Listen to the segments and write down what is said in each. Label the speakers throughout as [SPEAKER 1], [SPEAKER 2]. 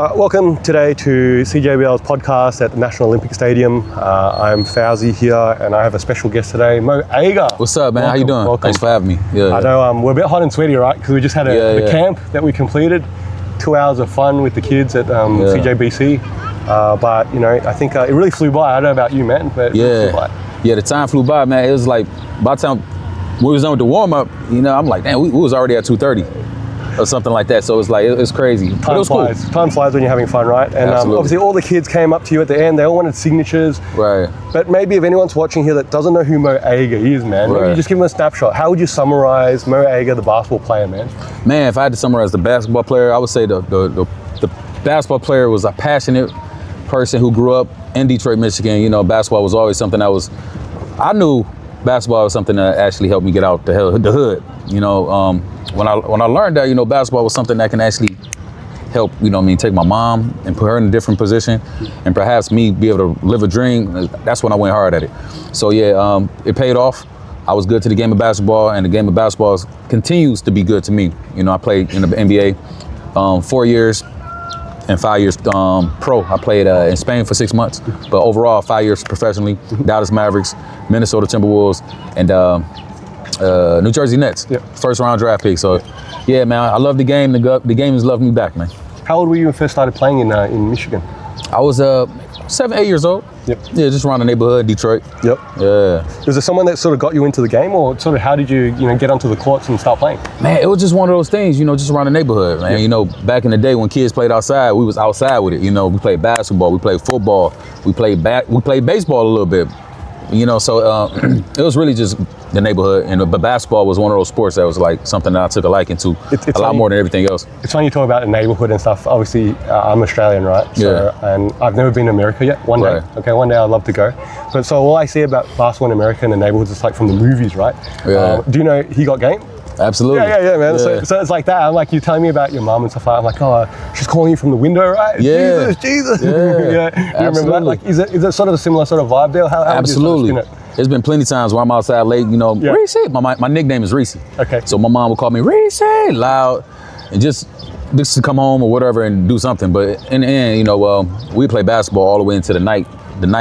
[SPEAKER 1] Welcome today to SEAJBL's podcast at the National Olympic Stadium. I'm Fauzii here and I have a special guest today, Mo Ager.
[SPEAKER 2] What's up, man?
[SPEAKER 1] Welcome,
[SPEAKER 2] how you doing?
[SPEAKER 1] welcome.
[SPEAKER 2] Thanks for having me. Yeah,
[SPEAKER 1] I know we're a bit hot and sweaty, right? Because we just had the camp that we completed. 2 hours of fun with the kids at CJBC. But, you know, I think it really flew by. I don't know about you, man, but it flew by.
[SPEAKER 2] Yeah, the time flew by, man. It was like, by the time we was done with the warm-up, you know, I'm like, damn, we was already at 2:30. Or something like that, so it's like it's crazy. But it was
[SPEAKER 1] flies.
[SPEAKER 2] Cool.
[SPEAKER 1] Time flies when you're having fun, right? And obviously, all the kids came up to you at the end. They all wanted signatures,
[SPEAKER 2] right?
[SPEAKER 1] But maybe if anyone's watching here that doesn't know who Mo Ager is, man, maybe you just give them a snapshot. How would you summarize Mo Ager, the basketball player, man?
[SPEAKER 2] Man, if I had to summarize the basketball player, I would say the basketball player was a passionate person who grew up in Detroit, Michigan. You know, basketball was always something I knew basketball was something that actually helped me get out the hood. You know, when I learned that, you know, basketball was something that can actually help, you know what I mean, take my mom and put her in a different position and perhaps me be able to live a dream, that's when I went hard at it. So yeah, it paid off. I was good to the game of basketball, and the game of basketball continues to be good to me. You know, I played in the NBA 4 years and 5 years pro. I played in Spain for 6 months, but overall 5 years professionally. Dallas Mavericks, Minnesota Timberwolves, and New Jersey Nets, first round draft pick. So yeah, man, I love the game. The game has loved me back, man.
[SPEAKER 1] How old were you when you first started playing in Michigan?
[SPEAKER 2] I was 7, 8 years old. Yeah, just around the neighborhood, Detroit. Yeah.
[SPEAKER 1] Was there someone that sort of got you into the game, or sort of how did you get onto the courts and start playing?
[SPEAKER 2] Man, it was just one of those things, you know, just around the neighborhood, man. You know, back in the day when kids played outside, we was outside with it. You know, we played basketball, we played football, we played baseball a little bit. You know, so it was really just the neighborhood, but basketball was one of those sports that was like something that I took a liking to a lot more than everything else. It's
[SPEAKER 1] funny you talk about the neighborhood and stuff. Obviously, I'm Australian, right? So, and I've never been to America yet. One day, one day I'd love to go. But so all I see about basketball in America and the neighborhoods is like from the movies, right? Do you know He Got Game?
[SPEAKER 2] Absolutely.
[SPEAKER 1] Yeah, man. Yeah. So it's like that. I'm like, you're telling me about your mom and stuff. I'm like, oh, she's calling you from the window, right?
[SPEAKER 2] Yeah.
[SPEAKER 1] Jesus.
[SPEAKER 2] Yeah.
[SPEAKER 1] You remember that? Like, is it sort of a similar sort of vibe there? How
[SPEAKER 2] Absolutely.
[SPEAKER 1] Would you sort of spin it? There's
[SPEAKER 2] been plenty of times where I'm outside late, you know, Reese. My nickname is Reese.
[SPEAKER 1] Okay.
[SPEAKER 2] So my mom would call me Reese, loud, and just to come home or whatever and do something. But in the end, you know, we play basketball all the way into the night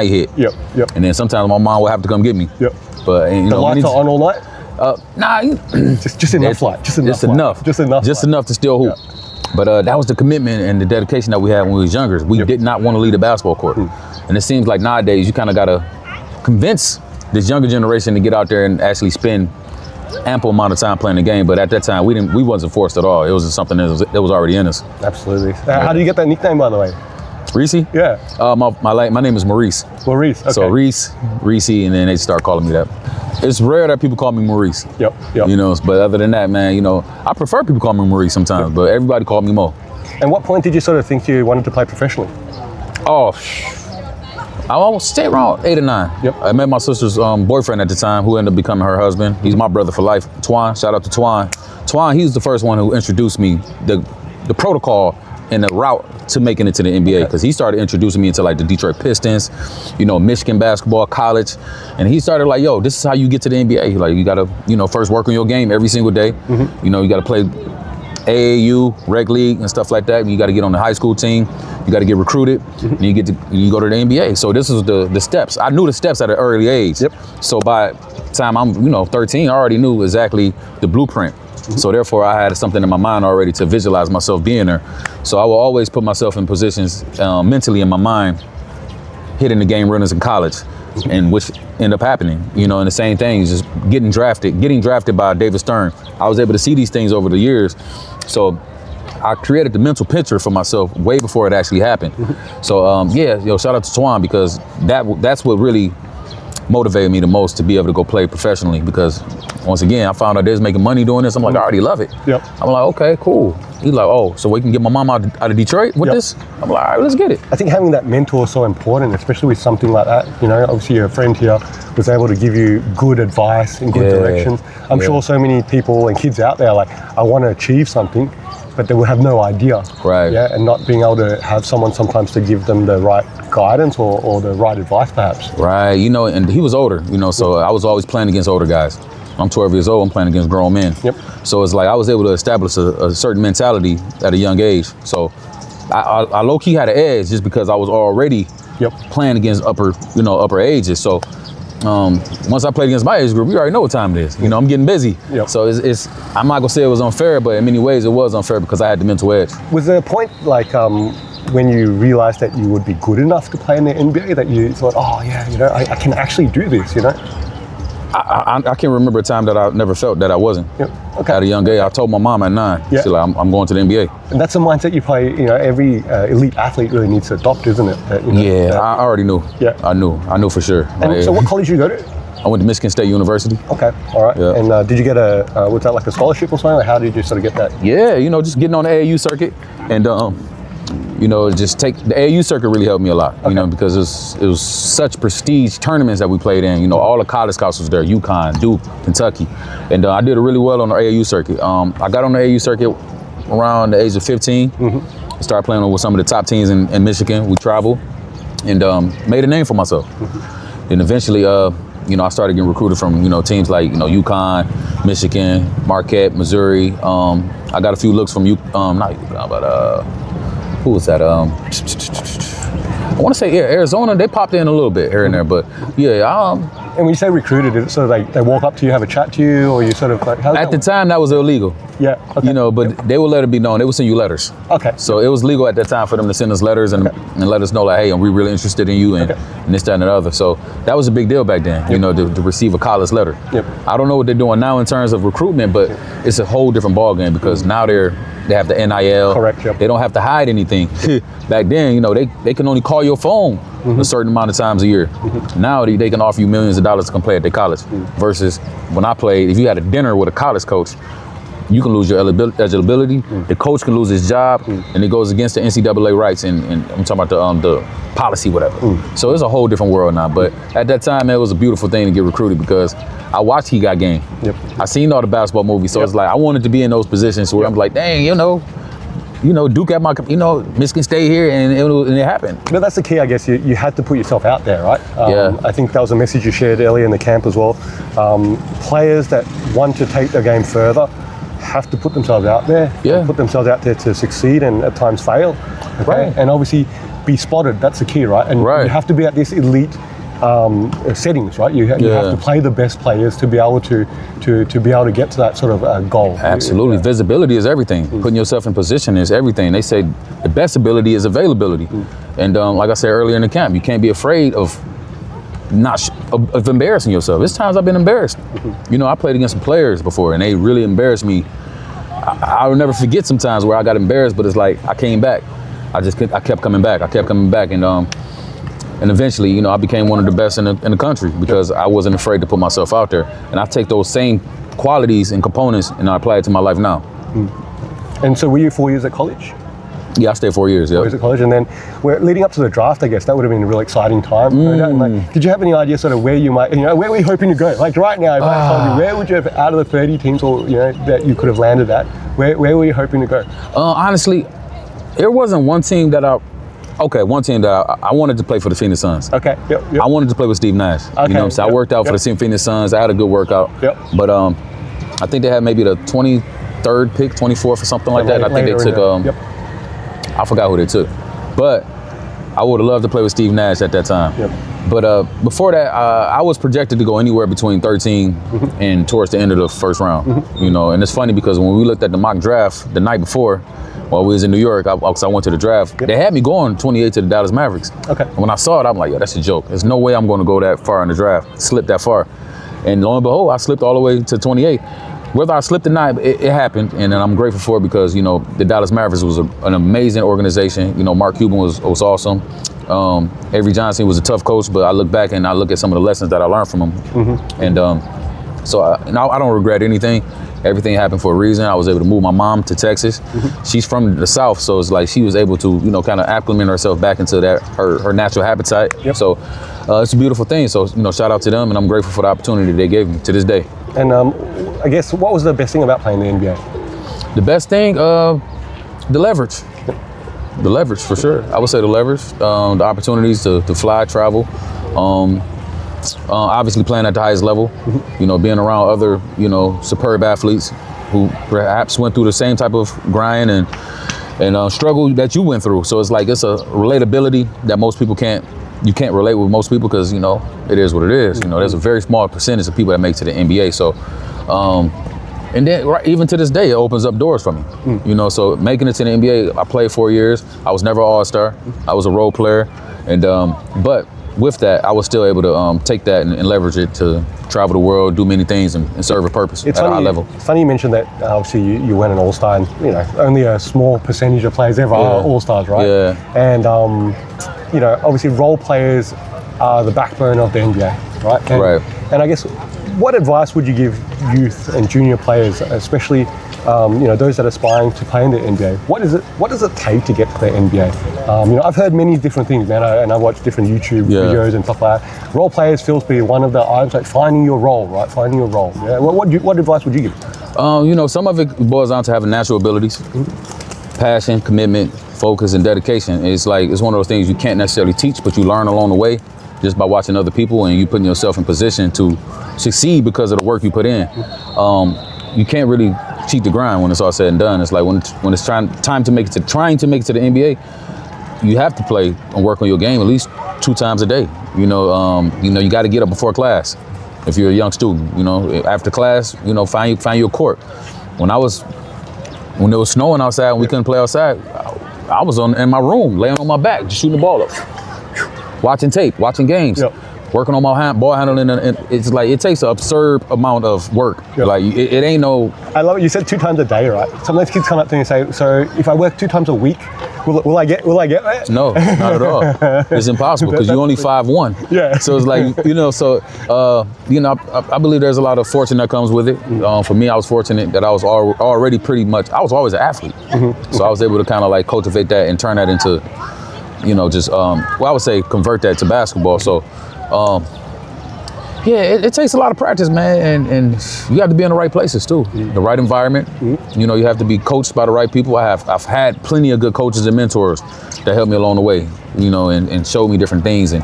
[SPEAKER 2] hit.
[SPEAKER 1] Yep.
[SPEAKER 2] And then sometimes my mom would have to come get me.
[SPEAKER 1] Yep.
[SPEAKER 2] But you know,
[SPEAKER 1] the lights are on all night?
[SPEAKER 2] Nah,
[SPEAKER 1] just enough light. Just enough
[SPEAKER 2] to still hoop. Yeah. But that was the commitment and the dedication that we had when we was younger. We did not want to leave the basketball court. And it seems like nowadays you kind of got to convince this younger generation to get out there and actually spend ample amount of time playing the game. But at that time, we wasn't forced at all. It was just something that was already in us.
[SPEAKER 1] Absolutely. How did you get that nickname, by the way?
[SPEAKER 2] Reese?
[SPEAKER 1] Yeah.
[SPEAKER 2] My name is Maurice.
[SPEAKER 1] Maurice, okay.
[SPEAKER 2] So Reese, and then they start calling me that. It's rare that people call me Maurice.
[SPEAKER 1] Yep.
[SPEAKER 2] You know, but other than that, man, you know, I prefer people call me Maurice sometimes, but everybody called me Mo.
[SPEAKER 1] And what point did you sort of think you wanted to play professionally?
[SPEAKER 2] Oh, I almost stayed around 8 or 9.
[SPEAKER 1] Yep.
[SPEAKER 2] I met my sister's boyfriend at the time, who ended up becoming her husband. He's my brother for life, Twan. Shout out to Twan. Twan, he's the first one who introduced me the protocol and the route to making it to the NBA, because he started introducing me into like the Detroit Pistons, you know, Michigan basketball, college, and he started like, yo, this is how you get to the NBA. Like, you gotta, you know, first work on your game every single day. You know, you gotta play AAU, rec league, and stuff like that. And you gotta get on the high school team. You gotta get recruited, and you go to the NBA. So this is the steps. I knew the steps at an early age.
[SPEAKER 1] Yep.
[SPEAKER 2] So by the time I'm, 13, I already knew exactly the blueprint. So therefore, I had something in my mind already to visualize myself being there. So I will always put myself in positions mentally in my mind, hitting the game runners in college, and which ended up happening. You know, and the same thing is just getting drafted by David Stern. I was able to see these things over the years. So I created the mental picture for myself way before it actually happened. So shout out to Twan, because that's what really motivated me the most to be able to go play professionally, because once again, I found out they was making money doing this. I'm like, I already love it.
[SPEAKER 1] Yep.
[SPEAKER 2] I'm like, okay, cool. He's like, oh, so we can get my mom out of Detroit with this? I'm like, all right, let's get it.
[SPEAKER 1] I think having that mentor is so important, especially with something like that. You know, obviously your friend here was able to give you good advice and good directions. I'm sure so many people and kids out there are like, I want to achieve something, but they will have no idea.
[SPEAKER 2] Right.
[SPEAKER 1] Yeah, and not being able to have someone sometimes to give them the right guidance or the right advice, perhaps.
[SPEAKER 2] Right. You know, and he was older, you know, so I was always playing against older guys. I'm 12 years old, I'm playing against grown men.
[SPEAKER 1] Yep.
[SPEAKER 2] So it's like I was able to establish a certain mentality at a young age. So I low key had an edge just because I was already playing against upper ages. So once I played against my age group, you already know what time it is. You know, I'm getting busy. So it's I'm not gonna say it was unfair, but in many ways it was unfair because I had the mental edge.
[SPEAKER 1] Was there a point like when you realized that you would be good enough to play in the NBA that you thought, oh yeah, you know, I can actually do this, you know?
[SPEAKER 2] I can't remember a time that I never felt that I wasn't. At a young age, I told my mom at 9, she's like, I'm going to the NBA.
[SPEAKER 1] And that's a mindset you play, you know, every elite athlete really needs to adopt, isn't it? That, you know,
[SPEAKER 2] I already knew. I knew for sure.
[SPEAKER 1] And so what college did you go to?
[SPEAKER 2] I went to Michigan State University.
[SPEAKER 1] Okay, all right. And did you get was that like a scholarship or something? Like how did you sort of get that?
[SPEAKER 2] Yeah, you know, just getting on the AAU circuit and you know, just the AAU circuit really helped me a lot, you know, because it was such prestige tournaments that we played in. You know, all the college scouts was there, UConn, Duke, Kentucky. And I did really well on the AAU circuit. I got on the AAU circuit around the age of 15. Started playing with some of the top teams in Michigan. We traveled and made a name for myself. And eventually, you know, I started getting recruited from, you know, teams like, you know, UConn, Michigan, Marquette, Missouri. I got a few looks from not UConn, but who was that? I want to say Arizona. They popped in a little bit here and there, but yeah.
[SPEAKER 1] And when you say recruited, is it sort of like they walk up to you, have a chat to you, or you sort of like?
[SPEAKER 2] At the time, that was illegal. You know, but they would let it be known. They would send you letters. So it was legal at that time for them to send us letters and let us know like, hey, we really interested in you and this, that, and the other. So that was a big deal back then. You know, to receive a college letter. I don't know what they're doing now in terms of recruitment, but it's a whole different ballgame because now they have the NIL. They don't have to hide anything. Back then, you know, they can only call your phone a certain amount of times a year. Now they can offer you millions of dollars to come play at their college. Versus when I played, if you had a dinner with a college coach, you can lose your eligibility. The coach can lose his job, and it goes against the NCAA rights. And I'm talking about the policy, whatever. So it's a whole different world now. But at that time, it was a beautiful thing to get recruited because I watched He Got Game. I seen all the basketball movies, so it's like I wanted to be in those positions where I'm like, dang, you know, Duke at my, you know, Michigan State here, and it happened.
[SPEAKER 1] But that's the key, I guess. You had to put yourself out there, right? I think that was a message you shared earlier in the camp as well. Players that want to take their game further have to put themselves out there, put themselves out there to succeed and at times fail. And obviously be spotted, that's the key, right? And you have to be at this elite settings, right? You have to play the best players to be able to be able to get to that sort of goal.
[SPEAKER 2] Absolutely. Visibility is everything. Putting yourself in position is everything. They say the best ability is availability. And like I said earlier in the camp, you can't be afraid of of embarrassing yourself. There's times I've been embarrassed. You know, I played against some players before and they really embarrassed me. I will never forget sometimes where I got embarrassed, but it's like I came back. I kept coming back. And eventually, you know, I became one of the best in the country because I wasn't afraid to put myself out there. And I take those same qualities and components and I apply it to my life now.
[SPEAKER 1] And so were you 4 years at college?
[SPEAKER 2] Yeah, I stayed 4 years.
[SPEAKER 1] 4 years at college, and then leading up to the draft, I guess that would have been a really exciting time. Like, did you have any idea sort of where you might, you know, where were you hoping to go? Like right now, if I told you, where would you have, out of the 30 teams, or you know, that you could have landed at, where were you hoping to go?
[SPEAKER 2] Honestly, there wasn't one team that I wanted to play for the Phoenix Suns. I wanted to play with Steve Nash. You know what I'm saying? I worked out for the Phoenix Suns. I had a good workout. But I think they had maybe the 23rd pick, 24th or something like that. I think they took I forgot who they took. But I would have loved to play with Steve Nash at that time. But before that, I was projected to go anywhere between 13 and towards the end of the first round. You know, and it's funny because when we looked at the mock draft the night before, while we was in New York, because I went to the draft, they had me going 28 to the Dallas Mavericks. And when I saw it, I'm like, yo, that's a joke. There's no way I'm going to go that far in the draft, slip that far. And lo and behold, I slipped all the way to 28. Whether I slipped or not, it happened, and I'm grateful for it because, you know, the Dallas Mavericks was an amazing organization. You know, Mark Cuban was awesome. Avery Johnson was a tough coach, but I look back and I look at some of the lessons that I learned from him. And so I don't regret anything. Everything happened for a reason. I was able to move my mom to Texas. She's from the South, so it's like she was able to, you know, kind of acclimate herself back into that her natural habitat. So it's a beautiful thing. So, you know, shout out to them, and I'm grateful for the opportunity they gave me to this day.
[SPEAKER 1] And I guess what was the best thing about playing the NBA?
[SPEAKER 2] The best thing, the leverage. The leverage, for sure. I would say the leverage, the opportunities to fly, travel. Obviously playing at the highest level, you know, being around other, you know, superb athletes who perhaps went through the same type of grind and and struggle that you went through. So it's like it's a relatability that most people you can't relate with most people because, you know, it is what it is. You know, there's a very small percentage of people that make it to the NBA. So, and then even to this day, it opens up doors for me. You know, so making it to the NBA, I played 4 years. I was never an all-star. I was a role player. And, but with that, I was still able to take that and leverage it to travel the world, do many things, and serve a purpose at a high level.
[SPEAKER 1] It's funny you mentioned that. Obviously, you went an All-Star, and you know only a small percentage of players ever are All-Stars, right?
[SPEAKER 2] Yeah.
[SPEAKER 1] And you know, obviously, role players are the backbone of the NBA, right?
[SPEAKER 2] Right.
[SPEAKER 1] And I guess, what advice would you give youth and junior players, especially you know those that are aspiring to play in the NBA? What does it take to get to the NBA? You know, I've heard many different things, man, and I've watched different YouTube videos and stuff like that. Role players feels to be one of the items, like finding your role, right? Finding your role. Yeah. What advice would you give?
[SPEAKER 2] You know, some of it boils down to having natural abilities, passion, commitment, focus, and dedication. It's like it's one of those things you can't necessarily teach, but you learn along the way just by watching other people and you putting yourself in position to succeed because of the work you put in. You can't really cheat the grind when it's all said and done. It's like when it's trying to make it to the NBA, you have to play and work on your game at least 2 times a day. You know, you got to get up before class if you're a young student. You know, after class, you know, find your court. When it was snowing outside and we couldn't play outside, I was in my room, laying on my back, just shooting the ball up, watching tape, watching games. Yep. Working on my ball handling, and it's like it takes an absurd amount of work. Yep. Like it ain't no.
[SPEAKER 1] I love it. You said 2 times a day, right? Sometimes kids come up to me and say, "So if I work 2 times a week, will I get that?" No,
[SPEAKER 2] not at all. It's impossible because you're only 5'1".
[SPEAKER 1] Yeah.
[SPEAKER 2] So it's like you know. So you know, I believe there's a lot of fortune that comes with it. For me, I was fortunate that I was already pretty much. I was always an athlete, so I was able to kind of like cultivate that and turn that into, you know, just I would say convert that to basketball. So. It takes a lot of practice, man, and you have to be in the right places too, the right environment. You know, you have to be coached by the right people. I've had plenty of good coaches and mentors that helped me along the way, you know, and showed me different things. And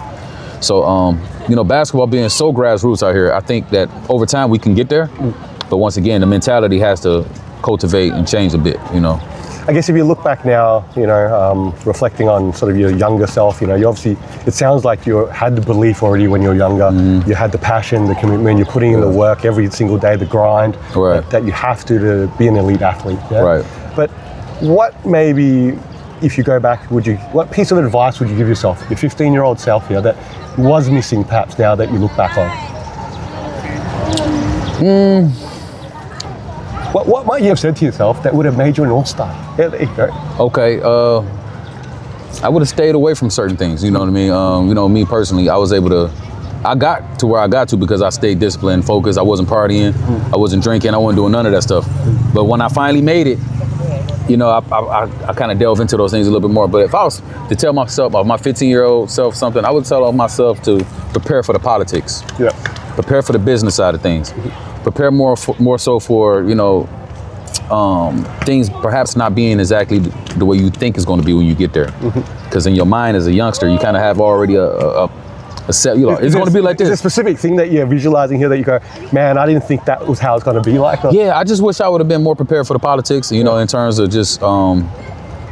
[SPEAKER 2] so, you know, basketball being so grassroots out here, I think that over time we can get there. But once again, the mentality has to cultivate and change a bit, you know.
[SPEAKER 1] I guess if you look back now, you know, reflecting on sort of your younger self, you know, you obviously, it sounds like you had the belief already when you were younger. You had the passion, the commitment, you're putting in the work every single day, the grind that you have to be an elite athlete. Yeah?
[SPEAKER 2] Right.
[SPEAKER 1] But what maybe, if you go back, what piece of advice would you give yourself, your 15-year-old self here, that was missing perhaps now that you look back on? What might you have said to yourself that would have made you an all-star? Yeah, there you go.
[SPEAKER 2] Okay, I would have stayed away from certain things, you know what I mean? You know, me personally, I got to where I got to because I stayed disciplined, focused. I wasn't partying, I wasn't drinking, I wasn't doing none of that stuff. But when I finally made it, you know, I kind of delve into those things a little bit more. But if I was to tell myself, my 15-year-old self something, I would tell myself to prepare for the politics. Yeah. Prepare for the business side of things. Prepare more so for, you know, things perhaps not being exactly the way you think it's going to be when you get there. Because in your mind as a youngster, you kind of have already a set, you know, it's going to be like this.
[SPEAKER 1] Is there a specific thing that you're visualizing here that you go, man, I didn't think that was how it's going to be like? Or?
[SPEAKER 2] Yeah, I just wish I would have been more prepared for the politics, you know, in terms of just, you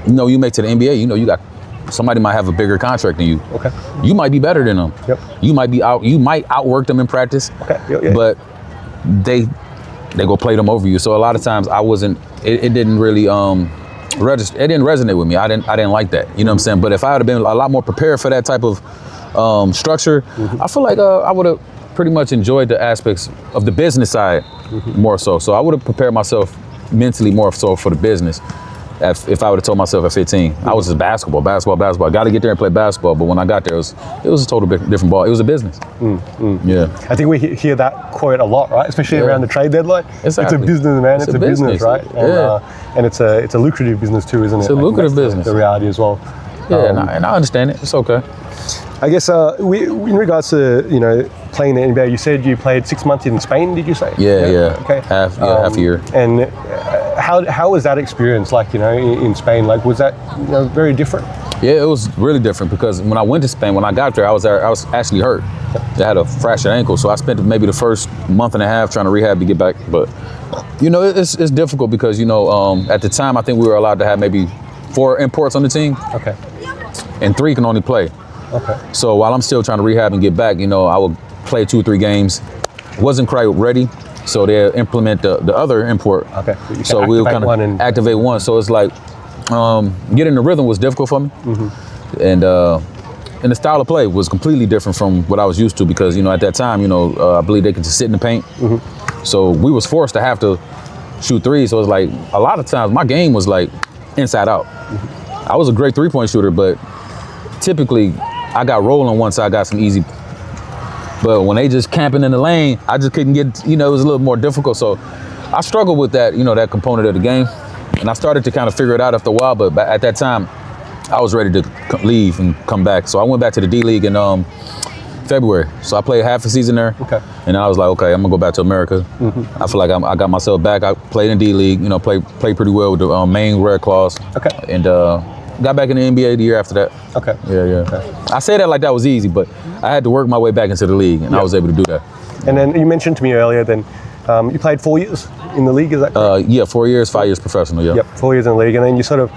[SPEAKER 2] know, you make to the NBA, you know, you got, somebody might have a bigger contract than you. Okay. You might be better than them. Yep. You might outwork them in practice. Okay. Yeah. But they go play them over you. So a lot of times it didn't really register. It didn't resonate with me. I didn't like that. You know what I'm saying? But if I had been a lot more prepared for that type of structure, I feel like I would have pretty much enjoyed the aspects of the business side more so. So I would have prepared myself mentally more so for the business. If I would have told myself at 15, I was just basketball. Got to get there and play basketball. But when I got there, it was a total different ball. It was a business. Yeah.
[SPEAKER 1] I think we hear that quote a lot, right? Especially around the trade deadline.
[SPEAKER 2] Exactly.
[SPEAKER 1] It's a business, man. It's a business, right? And, and it's a lucrative business too, isn't it?
[SPEAKER 2] It's a lucrative business.
[SPEAKER 1] The reality as well.
[SPEAKER 2] Yeah, and I understand it. It's okay.
[SPEAKER 1] I guess in regards to, you know, playing the NBA, you said you played 6 months in Spain, did you say?
[SPEAKER 2] Yeah.
[SPEAKER 1] Okay.
[SPEAKER 2] Half a year.
[SPEAKER 1] And how was that experience like, you know, in Spain? Like, was that, you know, very different?
[SPEAKER 2] Yeah, it was really different because when I went to Spain, when I got there, I was actually hurt. I had a fractured ankle, so I spent maybe the first month and a half trying to rehab to get back. But, you know, it's difficult because, you know, at the time, I think we were allowed to have maybe 4 imports on the team,
[SPEAKER 1] Okay.
[SPEAKER 2] and 3 can only play.
[SPEAKER 1] Okay.
[SPEAKER 2] So while I'm still trying to rehab and get back, you know, I would play 2 or 3 games. Wasn't quite ready, so they'll implement the other import.
[SPEAKER 1] Okay.
[SPEAKER 2] So we'll kind of activate one. So it's like getting the rhythm was difficult for me, and the style of play was completely different from what I was used to because, you know, at that time, you know, I believe they could just sit in the paint. So we was forced to have to shoot threes. So it's like a lot of times my game was like inside out. I was a great 3-point shooter, but typically I got rolling once I got some easy. But when they just camping in the lane, I just couldn't get, you know, it was a little more difficult. So I struggled with that, you know, that component of the game. And I started to kind of figure it out after a while, but at that time, I was ready to leave and come back. So I went back to the D-League in February. So I played half a season there. Okay. And I was like, okay, I'm gonna go back to America. I feel like I got myself back. I played in D-League, you know, played pretty well with the Maine Red Claws. Okay. And got back in the NBA the year after that. Okay. Yeah. Okay. I say that like that was easy, but I had to work my way back into the league, and I was able to do that.
[SPEAKER 1] And then you mentioned to me earlier, then you played 4 years in the league, is that correct?
[SPEAKER 2] Yeah, 4 years, 5 years professional, yeah.
[SPEAKER 1] Yep, 4 years in the league, and then you sort of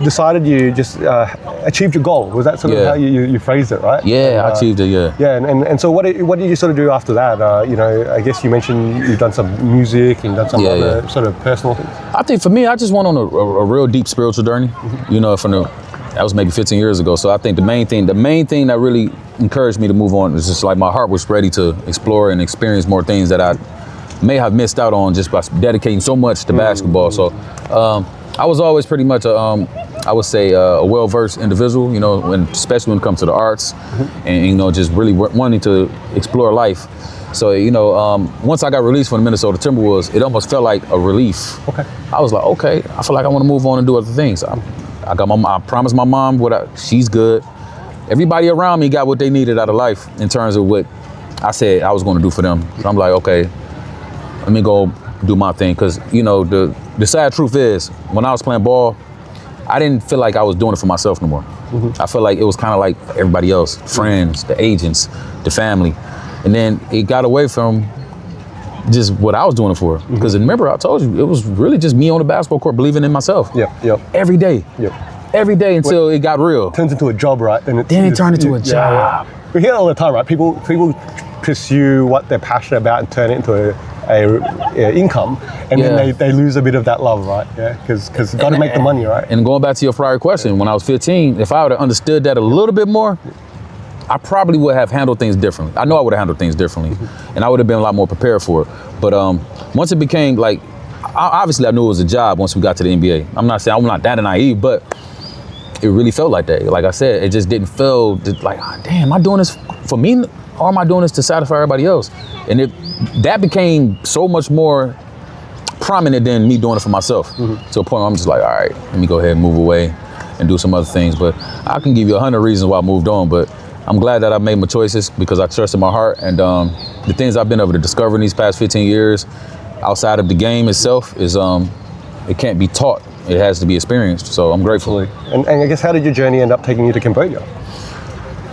[SPEAKER 1] decided you just achieved your goal. Was that sort of how you phrased it, right?
[SPEAKER 2] Yeah, I achieved it, yeah.
[SPEAKER 1] Yeah, and so what did you sort of do after that? You know, I guess you mentioned you've done some music and done some other sort of personal things.
[SPEAKER 2] I think for me, I just went on a real deep spiritual journey, you know, that was maybe 15 years ago. So I think the main thing that really encouraged me to move on is just like my heart was ready to explore and experience more things that I may have missed out on just by dedicating so much to basketball. So I was always pretty much I would say a well-versed individual, you know, especially when it comes to the arts and, you know, just really wanting to explore life. So, you know, once I got released from the Minnesota Timberwolves, it almost felt like a relief. Okay. I was like, okay, I feel like I want to move on and do other things. I promised my mom she's good. Everybody around me got what they needed out of life in terms of what I said I was going to do for them. So I'm like, okay, let me go do my thing. Because, you know, the sad truth is, when I was playing ball, I didn't feel like I was doing it for myself no more. I felt like it was kind of like everybody else, friends, the agents, the family. And then it got away from just what I was doing it for. Because remember, I told you, it was really just me on the basketball court believing in myself. Yep. Every day. Every day until it got real.
[SPEAKER 1] Turns into a job, right?
[SPEAKER 2] Then it turned into a job.
[SPEAKER 1] We hear it all the time, right? People pursue what they're passionate about and turn it into a income, and then they lose a bit of that love, right? Yeah, because you got to make the money, right?
[SPEAKER 2] And going back to your prior question, when I was 15, if I would have understood that a little bit more, I probably would have handled things differently. I know I would have handled things differently, and I would have been a lot more prepared for it. But once it became like, obviously I knew it was a job once we got to the NBA. I'm not saying I'm not that naive, but it really felt like that. Like I said, it just didn't feel like, oh, damn, am I doing this for me, or am I doing this to satisfy everybody else? And that became so much more prominent than me doing it for myself. To a point where I'm just like, all right, let me go ahead and move away and do some other things. But I can give you 100 reasons why I moved on, but I'm glad that I made my choices because I trusted my heart, and the things I've been able to discover in these past 15 years outside of the game itself is it can't be taught. It has to be experienced. So I'm grateful.
[SPEAKER 1] And I guess, how did your journey end up taking you to Cambodia?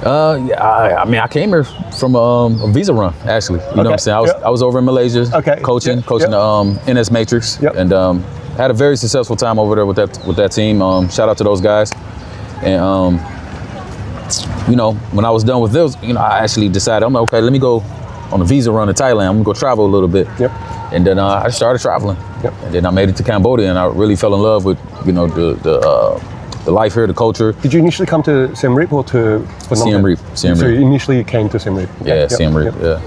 [SPEAKER 2] I mean, I came here from a visa run, actually. You know what I'm saying? I was over in Malaysia, coaching the NS Matrix, and had a very successful time over there with that team. Shout out to those guys. And you know, when I was done with those, you know, I actually decided, I'm like, okay, let me go on a visa run to Thailand. I'm gonna go travel a little bit. And then I started traveling. And then I made it to Cambodia, and I really fell in love with, you know, the life here, the culture.
[SPEAKER 1] Did you initially come to Siem Reap or to Phnom
[SPEAKER 2] Siem Reap?
[SPEAKER 1] So you initially came to Siem Reap?
[SPEAKER 2] Yeah, Siem Reap, yeah.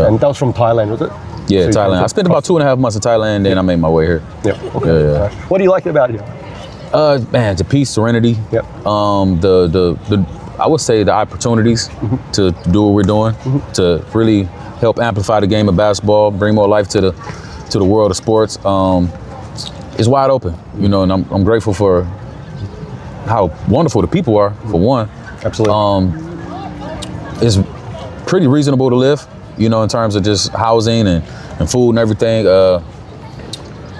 [SPEAKER 1] And that was from Thailand, was it?
[SPEAKER 2] Yeah, so Thailand. I spent about 2.5 months in Thailand, and then I made my way here.
[SPEAKER 1] What do you like about here?
[SPEAKER 2] Man, the peace, serenity. I would say the opportunities to do what we're doing, to really help amplify the game of basketball, bring more life to the world of sports. It's wide open, you know, and I'm grateful for how wonderful the people are, for one.
[SPEAKER 1] Absolutely.
[SPEAKER 2] It's pretty reasonable to live, you know, in terms of just housing and food and everything.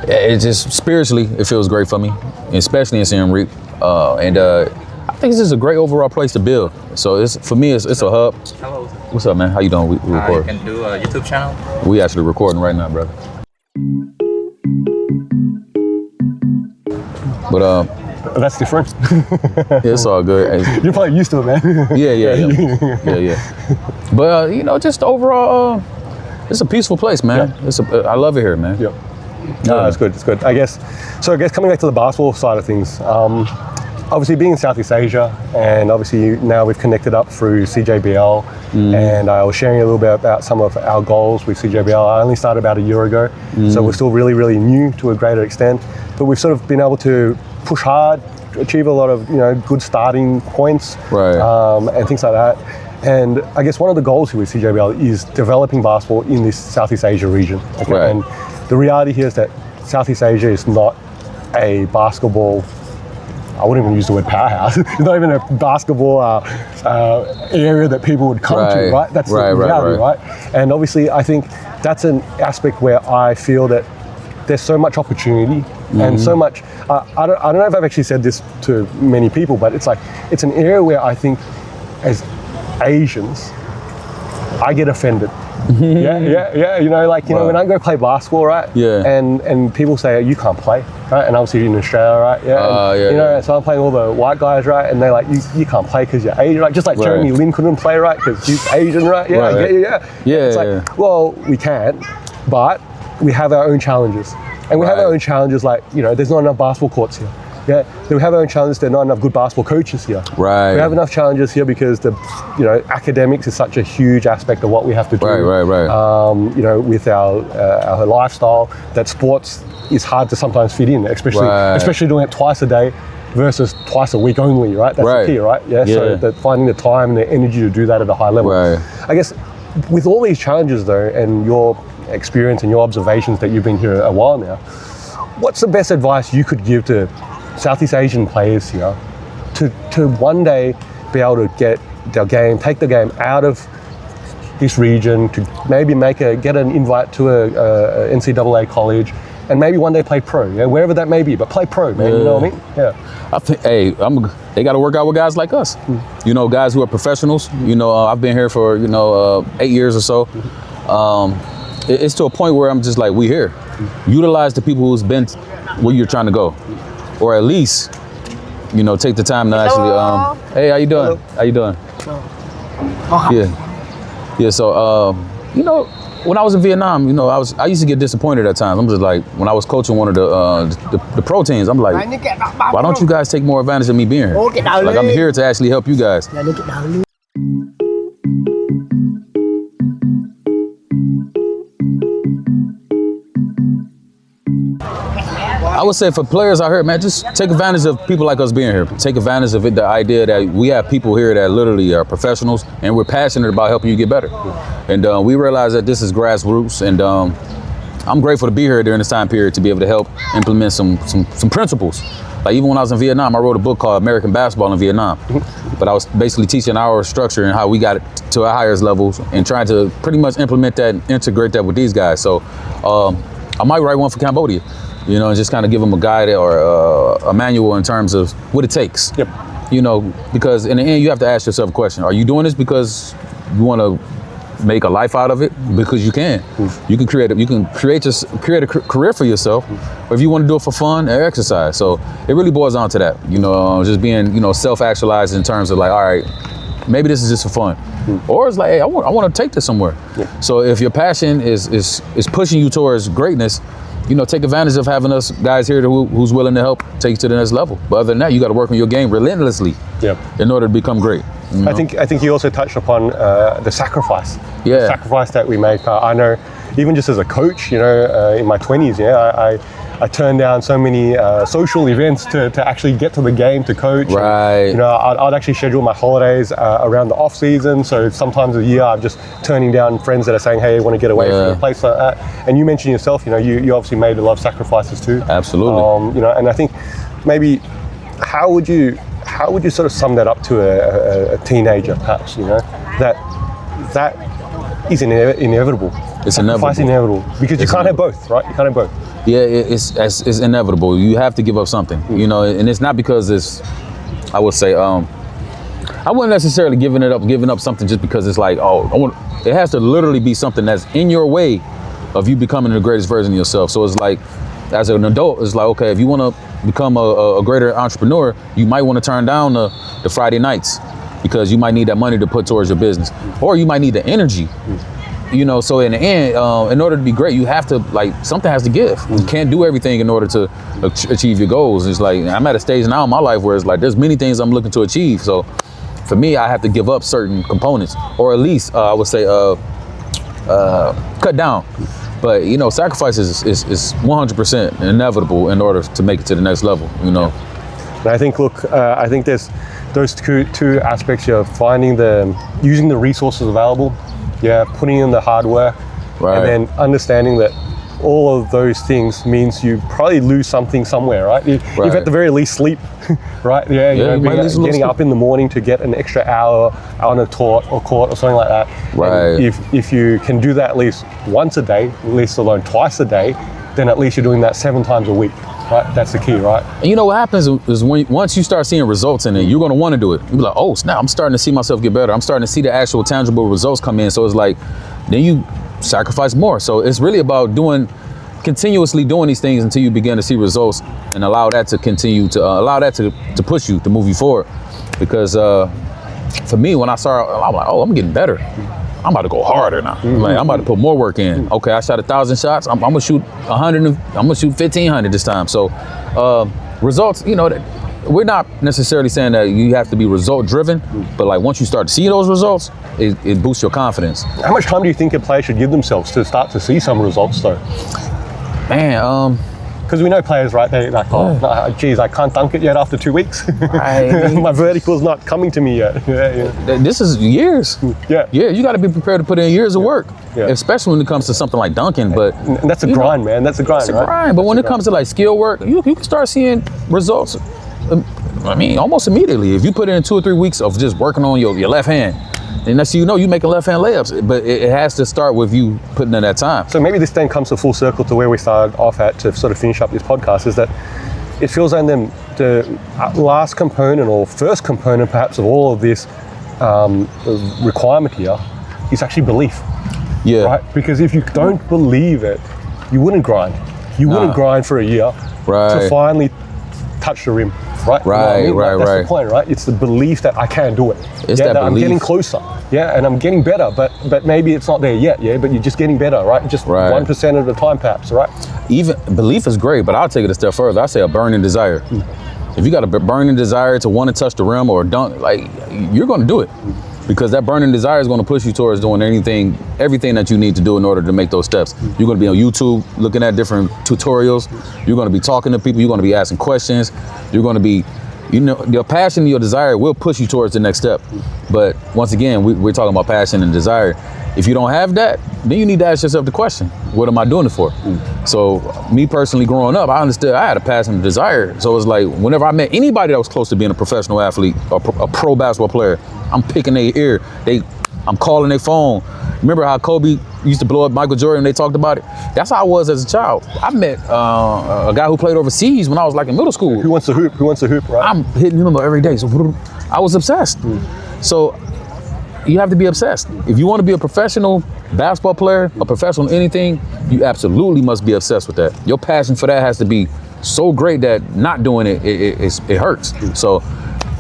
[SPEAKER 2] It just spiritually, it feels great for me, especially in Siem Reap. I think it's just a great overall place to build. So for me, it's a hub.
[SPEAKER 3] Hello.
[SPEAKER 2] What's up, man? How you doing? We record.
[SPEAKER 3] You can do a YouTube channel?
[SPEAKER 2] We actually recording right now, brother. But
[SPEAKER 1] That's different.
[SPEAKER 2] It's all good.
[SPEAKER 1] You're probably used to it, man.
[SPEAKER 2] Yeah. But you know, just overall, it's a peaceful place, man.
[SPEAKER 1] Yeah.
[SPEAKER 2] I love it here, man.
[SPEAKER 1] Yep. No, that's good. It's good. I guess coming back to the basketball side of things, obviously being in Southeast Asia, and obviously now we've connected up through SEAJBL, and I was sharing a little bit about some of our goals with SEAJBL. I only started about a year ago, so we're still really, really new to a greater extent, but we've sort of been able to push hard, achieve a lot of good starting points, and things like that. And I guess one of the goals here with SEAJBL is developing basketball in this Southeast Asia region. Okay? And the reality here is that Southeast Asia is not a basketball, I wouldn't even use the word powerhouse. It's not even a basketball area that people would come to, right? That's the reality, right? And obviously, I think that's an aspect where I feel that there's so much opportunity and so much. I don't know if I've actually said this to many people, but it's an area where I think, as Asians, I get offended. When I go play basketball, right? And people say, you can't play, right? And obviously in Australia, right? So I'm playing all the white guys, right? And they're like, you can't play because you're Asian, right? Just like Jeremy Lin couldn't play, right? Because he's Asian, right? It's like, well, we can, but we have our own challenges. And we have our own challenges, like, there's not enough basketball courts here. We have our own challenges. There are not enough good basketball coaches here. We have enough challenges here because academics is such a huge aspect of what we have to do. With our lifestyle, that sports is hard to sometimes fit in, especially doing it twice a day versus twice a week only, right? That's the key, right? So that finding the time and the energy to do that at a high level. I guess with all these challenges though, and your experience and your observations that you've been here a while now, what's the best advice you could give to Southeast Asian players here to one day be able to get take the game out of this region, to maybe get an invite to a NCAA college, and maybe one day play pro, wherever that may be, but play pro, man. You know what I mean?
[SPEAKER 2] I think, they got to work out with guys like us. Guys who are professionals. I've been here for 8 years or so. It's to a point where I'm just like, we here. Utilize the people who's been where you're trying to go. Or at least, take the time to actually, hey, how you doing? Hello. How you doing? Yeah. So, when I was in Vietnam, I used to get disappointed at times. I'm just like, when I was coaching one of the pro teams, I'm like, why don't you guys take more advantage of me being here? Like, I'm here to actually help you guys. I would say for players out here, man, just take advantage of people like us being here. Take advantage of it, the idea that we have people here that literally are professionals and we're passionate about helping you get better. And we realize that this is grassroots, and I'm grateful to be here during this time period to be able to help implement some principles. Like even when I was in Vietnam, I wrote a book called American Basketball in Vietnam. But I was basically teaching our structure and how we got it to our highest levels and trying to pretty much implement that and integrate that with these guys. So I might write one for Cambodia. And just kind of give them a guide or a manual in terms of what it takes. Because in the end, you have to ask yourself a question. Are you doing this because you want to make a life out of it? Because you can. You can create a career for yourself, or if you want to do it for fun or exercise. So it really boils down to that. Just being, self-actualized in terms of like, all right, maybe this is just for fun. Or it's like, hey, I want to take this somewhere. So if your passion is pushing you towards greatness, take advantage of having us guys here who's willing to help take you to the next level. But other than that, you got to work on your game relentlessly in order to become great.
[SPEAKER 1] I think you also touched upon the sacrifice. The sacrifice that we make. I know, even just as a coach, in my 20s, I turned down so many social events to actually get to the game to coach. And, I'd actually schedule my holidays around the off season. So sometimes a year I'm just turning down friends that are saying, hey, I want to get away from a place like that. And you mentioned yourself, you obviously made a lot of sacrifices too.
[SPEAKER 2] Absolutely.
[SPEAKER 1] And I think maybe how would you sort of sum that up to a teenager, perhaps? That is inevitable.
[SPEAKER 2] It's inevitable
[SPEAKER 1] because you can't have both, right? You can't have both.
[SPEAKER 2] Yeah, it's inevitable. You have to give up something, and it's not because it's, I would say, I wouldn't necessarily giving up something just because it's like, it has to literally be something that's in your way of you becoming the greatest version of yourself. So it's like, as an adult, it's like, okay, if you want to become a greater entrepreneur, you might want to turn down the Friday nights because you might need that money to put towards your business, or you might need the energy. You know, so in the end, in order to be great, you have to, like, something has to give. You can't do everything in order to achieve your goals. It's like, I'm at a stage now in my life where it's like, there's many things I'm looking to achieve. So for me, I have to give up certain components, or at least I would say cut down. But, you know, sacrifice is 100% inevitable in order to make it to the next level, you know.
[SPEAKER 1] And I think, look, I think there's those two aspects here, using the resources available, putting in the hard work,
[SPEAKER 2] right,
[SPEAKER 1] and then understanding that all of those things means you probably lose something somewhere, right? If at the very least sleep, right? Getting up in the morning to get an extra hour on a court or something like that.
[SPEAKER 2] Right.
[SPEAKER 1] And if you can do that at least once a day, at least alone twice a day, then at least you're doing that 7 times a week. Right, that's the key, right?
[SPEAKER 2] And you know what happens is once you start seeing results in it, you're gonna want to do it. You're like, oh snap, I'm starting to see myself get better. I'm starting to see the actual tangible results come in. So it's like, then you sacrifice more. So it's really about continuously doing these things until you begin to see results, and allow that to continue to allow that to push you, to move you forward. Because for me, when I started, I'm like, oh, I'm getting better. I'm about to go harder now. Like, I'm about to put more work in. Okay, I shot 1,000 shots. I'm gonna shoot 100. I'm gonna shoot 1,500 this time. So results, you know, we're not necessarily saying that you have to be result driven, but like once you start to see those results, it boosts your confidence.
[SPEAKER 1] How much time do you think a player should give themselves to start to see some results, though?
[SPEAKER 2] Man,
[SPEAKER 1] because we know players, right? They're like, oh, geez, I can't dunk it yet after 2 weeks. My vertical's not coming to me yet.
[SPEAKER 2] This is years.
[SPEAKER 1] Yeah,
[SPEAKER 2] you got to be prepared to put in years of work, especially when it comes to something like dunking. But
[SPEAKER 1] and that's a grind, man. That's a grind, right?
[SPEAKER 2] But when it comes to like skill work, you can start seeing results. I mean, almost immediately. If you put in 2 or 3 weeks of just working on your left hand, and next thing you know, you making left hand layups, but it has to start with you putting in that time.
[SPEAKER 1] So maybe this then comes to full circle to where we started off at to sort of finish up this podcast, is that it feels like the last component, or first component perhaps, of all of this requirement here is actually belief. Yeah. Right? Because if you don't believe it, you wouldn't grind. You wouldn't grind for a year to finally touch the rim. Right,
[SPEAKER 2] right, right.
[SPEAKER 1] That's the point, right? It's the belief that I can do it.
[SPEAKER 2] It's that
[SPEAKER 1] I'm getting closer, and I'm getting better, but maybe it's not there yet, but you're just getting better, right? Just 1% of the time, perhaps, right?
[SPEAKER 2] Even belief is great, but I'll take it a step further. I say a burning desire. If you got a burning desire to want to touch the rim or dunk, like, you're going to do it. Because that burning desire is going to push you towards doing everything that you need to do in order to make those steps. You're going to be on YouTube looking at different tutorials. You're going to be talking to people. You're going to be asking questions. You're going to be, you know, your passion and your desire will push you towards the next step. But once again, we're talking about passion and desire. If you don't have that, then you need to ask yourself the question, what am I doing it for? So me personally, growing up, I understood I had a passion and desire. So it was like, whenever I met anybody that was close to being a professional athlete or a pro basketball player, I'm picking their ear. I'm calling their phone. Remember how Kobe used to blow up Michael Jordan and they talked about it? That's how I was as a child. I met a guy who played overseas when I was like in middle school.
[SPEAKER 1] Who wants to hoop, right?
[SPEAKER 2] I'm hitting him every day. So I was obsessed. So you have to be obsessed. If you want to be a professional basketball player, a professional in anything, you absolutely must be obsessed with that. Your passion for that has to be so great that not doing it hurts. So,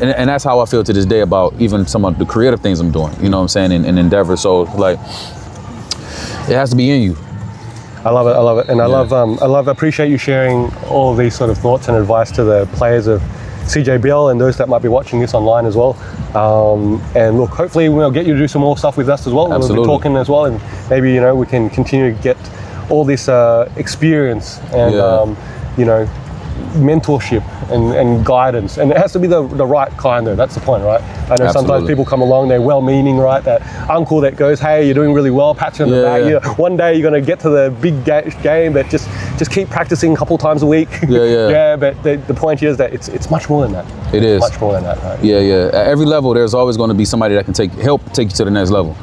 [SPEAKER 2] and that's how I feel to this day about even some of the creative things I'm doing, you know what I'm saying, in endeavor. So like, it has to be in you.
[SPEAKER 1] I love it. And I appreciate you sharing all of these sort of thoughts and advice to the players of SEAJBL and those that might be watching this online as well. And look, hopefully we'll get you to do some more stuff with us as well.
[SPEAKER 2] Absolutely.
[SPEAKER 1] We'll be talking as well, and maybe, you know, we can continue to get all this experience and mentorship and guidance, and it has to be the right kind though. That's the point, right? I know sometimes people come along, they're well-meaning, right? That uncle that goes, hey, you're doing really well, pat you on the back. One day you're going to get to the big game, but just keep practicing a couple times a week. But the point is that it's much more than that.
[SPEAKER 2] It is
[SPEAKER 1] much more than that, right?
[SPEAKER 2] At every level, there's always going to be somebody that can help take you to the next level.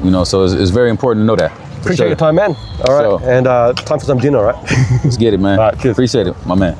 [SPEAKER 2] You know, so it's very important to know that.
[SPEAKER 1] Appreciate your time, man. All right, and time for some dinner, right?
[SPEAKER 2] Let's get it, man.
[SPEAKER 1] All right, cheers.
[SPEAKER 2] Appreciate it, my man.